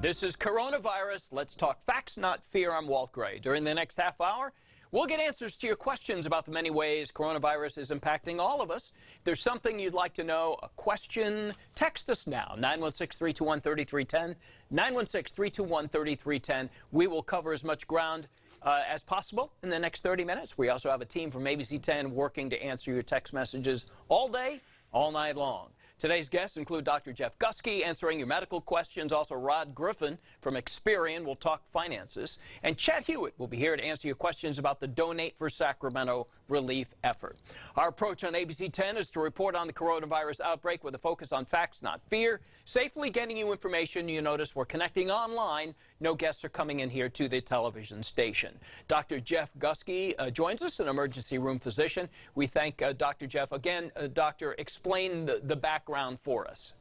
This is Coronavirus. Let's talk facts, not fear. I'm Walt Gray. During the next half hour, we'll get answers to your questions about the many ways coronavirus is impacting all of us. If there's something you'd like to know, a question, text us now, 916-321-3310, 916-321-3310. We will cover as much ground as possible in the next 30 minutes. We also have a team from ABC 10 working to answer your text messages all day, all night long. Today's guests include Dr. Jeff Gusky answering your medical questions. Also, Rod Griffin from Experian will talk finances. And Chet Hewitt will be here to answer your questions about the Donate for Sacramento relief effort. Our approach on ABC 10 is to report on the coronavirus outbreak with a focus on facts, not fear, safely getting you information. You notice we're connecting online. No guests are coming in here to the television station. Dr. Jeff Gusky joins us, an emergency room physician. We thank Dr. Jeff. Again, Doctor, explain the background for us.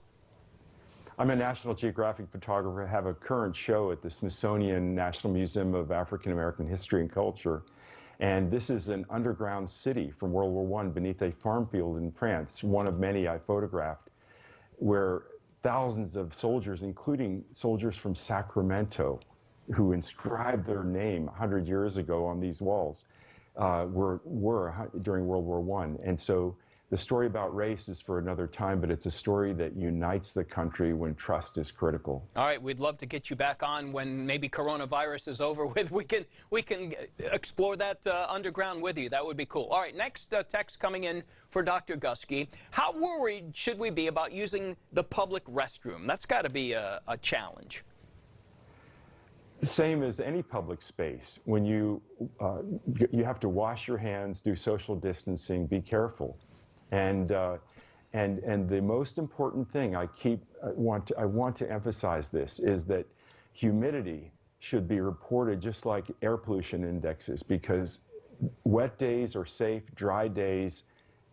I'm a National Geographic photographer. I have a current show at the Smithsonian National Museum of African American History and Culture. And this is an underground city from World War I beneath a farm field in France, one of many I photographed, where thousands of soldiers, including soldiers from Sacramento, who inscribed their name 100 years ago on these walls, were during World War I. And so the story about race is for another time, but it's a story that unites the country when trust is critical. All right, we'd love to get you back on when maybe coronavirus is over with. We can explore that underground with you. That would be cool. All right, next text coming in for Dr. Gusky. How worried should we be about using the public restroom? That's got to be a challenge. Same as any public space. When you have to wash your hands, do social distancing, be careful. And the most important thing I want to emphasize this is that humidity should be reported just like air pollution indexes, because wet days are safe, dry days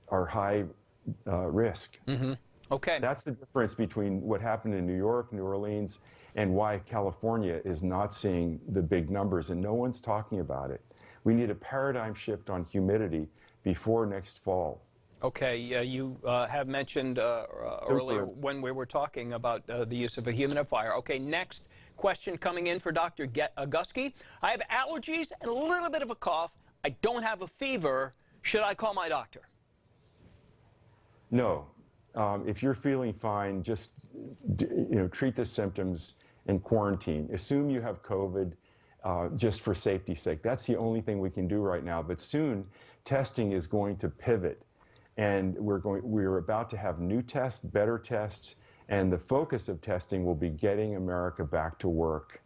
are high risk. Mm-hmm. Okay. That's the difference between what happened in New York, New Orleans, and why California is not seeing the big numbers, and no one's talking about it. We need a paradigm shift on humidity before next fall. Okay, you have mentioned earlier when we were talking about the use of a humidifier. Okay, next question coming in for Dr. Gusky. I have allergies and a little bit of a cough. I don't have a fever. Should I call my doctor? No. If you're feeling fine, just treat the symptoms and quarantine. Assume you have COVID just for safety's sake. That's the only thing we can do right now. But soon, testing is going to pivot. And we're about to have new tests, better tests, and the focus of testing will be getting America back to work.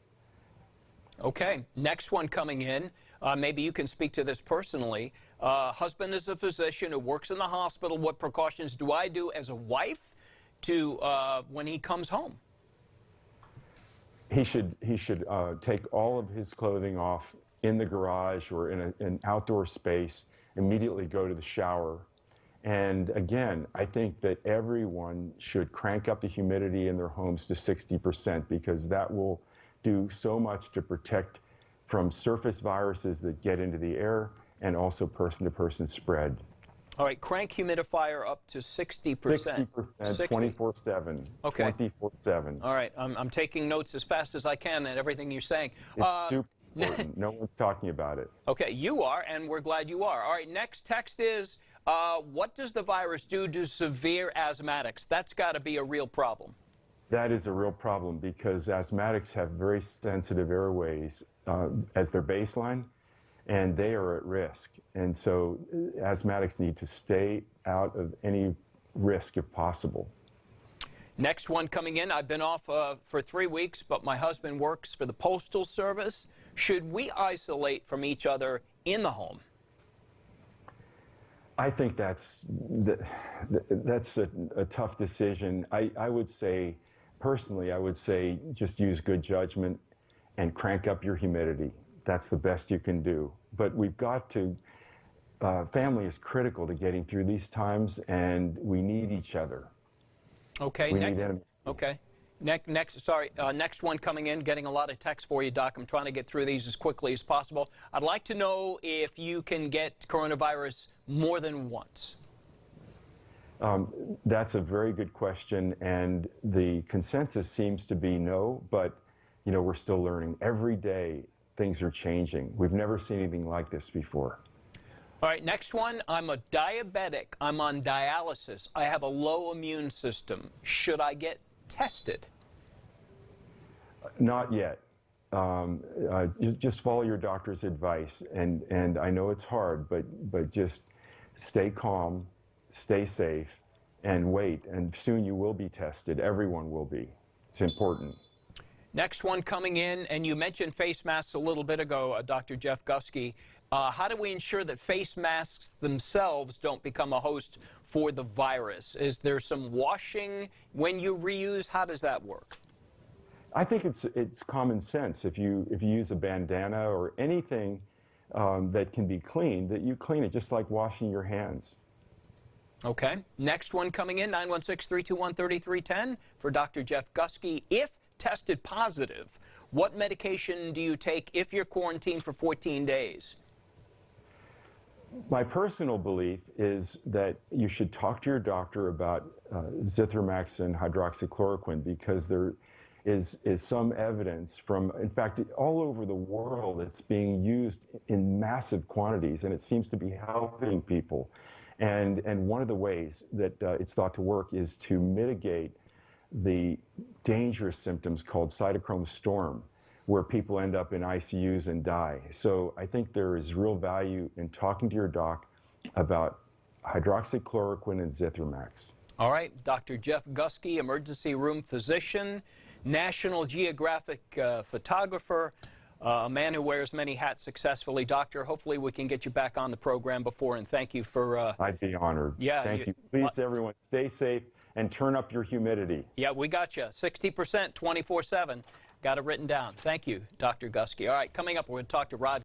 Okay, next one coming in. Maybe you can speak to this personally. Husband is a physician who works in the hospital. What precautions do I do as a wife to when he comes home? He should take all of his clothing off in the garage or in an outdoor space, immediately go to the shower. And again, I think that everyone should crank up the humidity in their homes to 60%, because that will do so much to protect from surface viruses that get into the air and also person-to-person spread. All right, crank humidifier up to 60%. 60%, 24/7. Okay. 24/7. All right, I'm taking notes as fast as I can and everything you're saying. It's super important. No one's talking about it. Okay, you are, and we're glad you are. All right, next text is, what does the virus do to severe asthmatics? That's got to be a real problem. That is a real problem, because asthmatics have very sensitive airways as their baseline, and they are at risk. And so asthmatics need to stay out of any risk if possible. Next one coming in. I've been off for 3 weeks, but my husband works for the Postal Service. Should we isolate from each other in the home? I think that's a tough decision. I would say, personally, I would say just use good judgment and crank up your humidity. That's the best you can do. But we've got to, family is critical to getting through these times, and we need each other. Okay. Next one coming in, getting a lot of texts for you, Doc. I'm trying to get through these as quickly as possible. I'd like to know if you can get coronavirus more than once. That's a very good question, and the consensus seems to be no, but you know, we're still learning. Every day, things are changing. We've never seen anything like this before. All right, next one. I'm a diabetic. I'm on dialysis. I have a low immune system. Should I get tested? Not yet. Just follow your doctor's advice. And I know it's hard, but just stay calm, stay safe, and wait. And soon you will be tested. Everyone will be. It's important. Next one coming in, and you mentioned face masks a little bit ago, Dr. Jeff Gusky. How do we ensure that face masks themselves don't become a host for the virus? Is there some washing when you reuse? How does that work? I think it's common sense. If you use a bandana or anything that can be cleaned, that you clean it just like washing your hands. Okay. Next one coming in, 916-321-3310 for Dr. Jeff Gusky. If tested positive, what medication do you take if you're quarantined for 14 days? My personal belief is that you should talk to your doctor about zithromax and hydroxychloroquine, because there is some evidence from, in fact, all over the world, it's being used in massive quantities, and it seems to be helping people. And one of the ways that it's thought to work is to mitigate the dangerous symptoms called cytochrome storm, where people end up in ICUs and die. So I think there is real value in talking to your doc about hydroxychloroquine and zithromax. All right, Dr. Jeff Gusky, emergency room physician, National Geographic photographer, a man who wears many hats successfully. Doctor, hopefully we can get you back on the program before, and thank you for... I'd be honored. Yeah. Thank you. Please, everyone, stay safe and turn up your humidity. Yeah, we got you. 60%, 24/7. Got it written down. Thank you, Dr. Gusky. All right, coming up, we're going to talk to Rod